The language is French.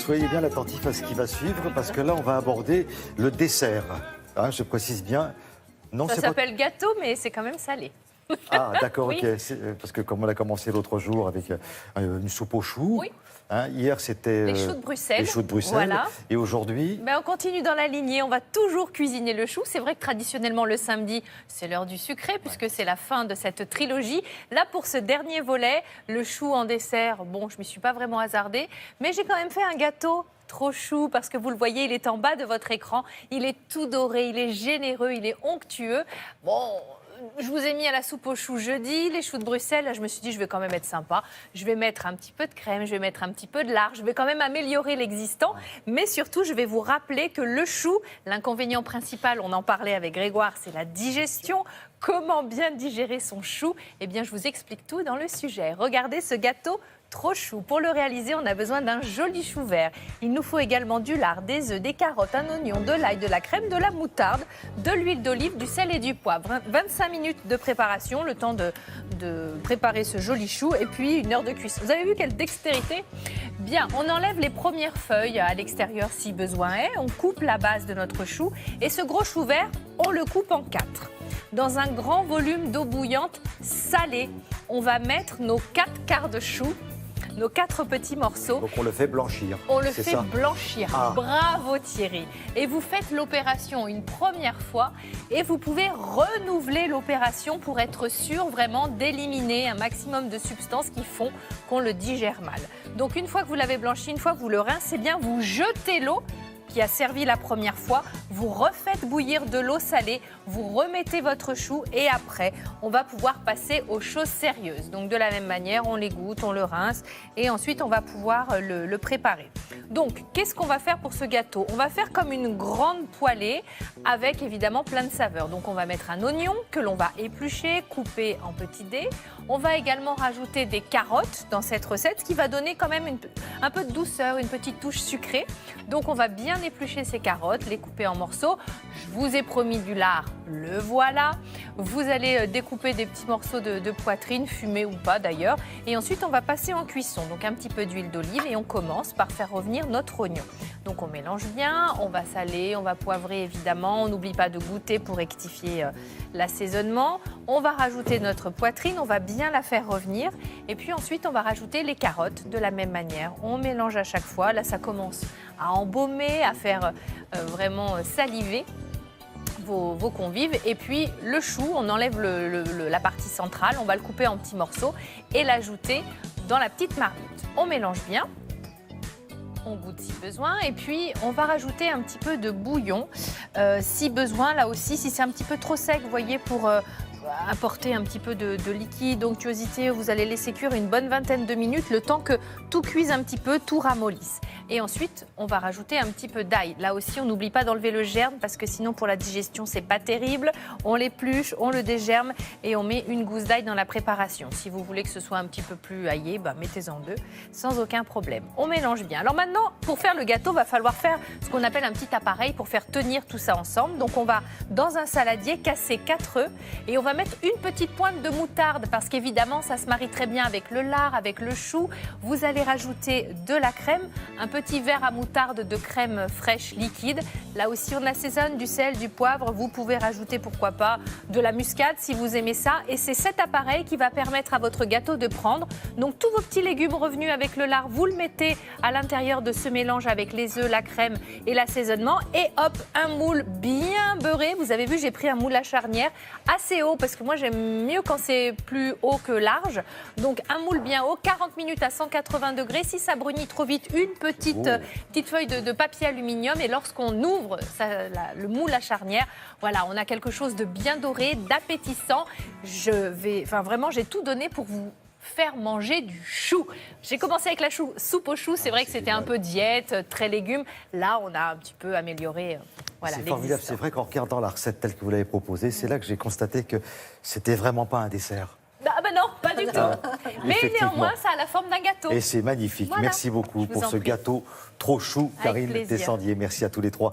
soyez bien attentifs à ce qui va suivre, parce que là, on va aborder le dessert. Hein, je précise bien. Non, Ça c'est s'appelle gâteau, mais c'est quand même salé. Ah, d'accord, Oui. ok. Parce que comme on a commencé l'autre jour avec une soupe aux choux, Oui. hein, hier c'était Les choux de Bruxelles. les choux de Bruxelles, Voilà. et aujourd'hui, Ben, on continue dans la lignée, on va toujours cuisiner le chou. C'est vrai que traditionnellement le samedi, c'est l'heure du sucré puisque c'est la fin de cette trilogie. Là, pour ce dernier volet, le chou en dessert, bon, je ne m'y suis pas vraiment hasardée, mais j'ai quand même fait un gâteau trop chou parce que vous le voyez, il est en bas de votre écran. Il est tout doré, il est généreux, il est onctueux. Bon, je vous ai mis à la soupe aux choux jeudi, les choux de Bruxelles. Là, je me suis dit, je vais quand même être sympa. Je vais mettre un petit peu de crème, je vais mettre un petit peu de lard. Je vais quand même améliorer l'existant. Mais surtout, je vais vous rappeler que le chou, l'inconvénient principal, on en parlait avec Grégoire, c'est la digestion. Comment bien digérer son chou? Eh bien, je vous explique tout dans le sujet. Regardez ce gâteau trop chou. Pour le réaliser, on a besoin d'un joli chou vert. Il nous faut également du lard, des œufs, des carottes, un oignon, de l'ail, de la crème, de la moutarde, de l'huile d'olive, du sel et du poivre. 25 minutes de préparation, le temps de préparer ce joli chou, et puis 1 heure de cuisson. Vous avez vu quelle dextérité? Bien, on enlève les premières feuilles à l'extérieur si besoin est. On coupe la base de notre chou, et ce gros chou vert, on le coupe en 4. Dans un grand volume d'eau bouillante salée, on va mettre nos 4 quarts de chou, nos 4 petits morceaux. donc on le fait blanchir. On le c'est fait ça blanchir. Ah. Bravo Thierry. Et vous faites l'opération une première fois et vous pouvez renouveler l'opération pour être sûr vraiment d'éliminer un maximum de substances qui font qu'on le digère mal. Donc une fois que vous l'avez blanchi, une fois que vous le rincez bien, vous jetez l'eau qui a servi la première fois, vous refaites bouillir de l'eau salée, vous remettez votre chou et après, on va pouvoir passer aux choses sérieuses. Donc de la même manière, on l'égoutte, on le rince et ensuite on va pouvoir le préparer. Donc, qu'est-ce qu'on va faire pour ce gâteau? On va faire comme une grande poêlée avec évidemment plein de saveurs. Donc on va mettre un oignon que l'on va éplucher, couper en petits dés. On va également rajouter des carottes dans cette recette, ce qui va donner quand même un peu de douceur, une petite touche sucrée. Donc on va bien éplucher ces carottes, les couper en morceaux. Je vous ai promis du lard, le voilà. Vous allez découper des petits morceaux de poitrine, fumés ou pas d'ailleurs. Et ensuite on va passer en cuisson. Donc un petit peu d'huile d'olive et on commence par faire revenir notre oignon. Donc on mélange bien, on va saler, on va poivrer évidemment. On n'oublie pas de goûter pour rectifier l'assaisonnement. On va rajouter notre poitrine, on va bien la faire revenir. Et puis ensuite on va rajouter les carottes de la même manière. On mélange à chaque fois. Là ça commence à embaumer, à faire vraiment saliver vos convives. Et puis le chou, on enlève la partie centrale, on va le couper en petits morceaux et l'ajouter dans la petite marmite. On mélange bien. On goûte si besoin et puis on va rajouter un petit peu de bouillon si besoin. Là aussi, si c'est un petit peu trop sec, vous voyez, pour apporter un petit peu de liquide, d'onctuosité, vous allez laisser cuire une bonne vingtaine de minutes, le temps que tout cuise un petit peu, tout ramollisse. Et ensuite, on va rajouter un petit peu d'ail. Là aussi, on n'oublie pas d'enlever le germe parce que sinon, pour la digestion, c'est pas terrible. On l'épluche, on le dégerme et on met une gousse d'ail dans la préparation. Si vous voulez que ce soit un petit peu plus aillé, bah, mettez-en 2, sans aucun problème. On mélange bien. Alors maintenant, pour faire le gâteau, va falloir faire ce qu'on appelle un petit appareil pour faire tenir tout ça ensemble. Donc on va, dans un saladier, casser 4 œufs et on va mettre une petite pointe de moutarde parce qu'évidemment, ça se marie très bien avec le lard, avec le chou. Vous allez rajouter de la crème, un petit verre à moutarde de crème fraîche liquide. Là aussi, on assaisonne du sel, du poivre. Vous pouvez rajouter, pourquoi pas, de la muscade si vous aimez ça. Et c'est cet appareil qui va permettre à votre gâteau de prendre. Donc, tous vos petits légumes revenus avec le lard, vous le mettez à l'intérieur de ce mélange avec les œufs, la crème et l'assaisonnement. Et hop, un moule bien beurré. Vous avez vu, j'ai pris un moule à charnière assez haut parce que moi, j'aime mieux quand c'est plus haut que large. Donc, un moule bien haut, 40 minutes à 180 degrés. Si ça brunit trop vite, une petite feuille de papier aluminium. Et lorsqu'on ouvre le moule à charnière, voilà, on a quelque chose de bien doré, d'appétissant. Vraiment, j'ai tout donné pour vous faire manger du chou. J'ai commencé avec la soupe aux choux. C'est vrai que c'était un peu diète, très légumes. Là, on a un petit peu amélioré. Voilà, c'est formidable. C'est vrai qu'en regardant la recette telle que vous l'avez proposée, c'est là que j'ai constaté que c'était vraiment pas un dessert. Ah ben non, pas du tout. Mais néanmoins, ça a la forme d'un gâteau. Et c'est magnifique. Voilà. Merci beaucoup pour ce prie. gâteau trop chou, Avec Karine plaisir. Tessandier. Merci à tous les trois.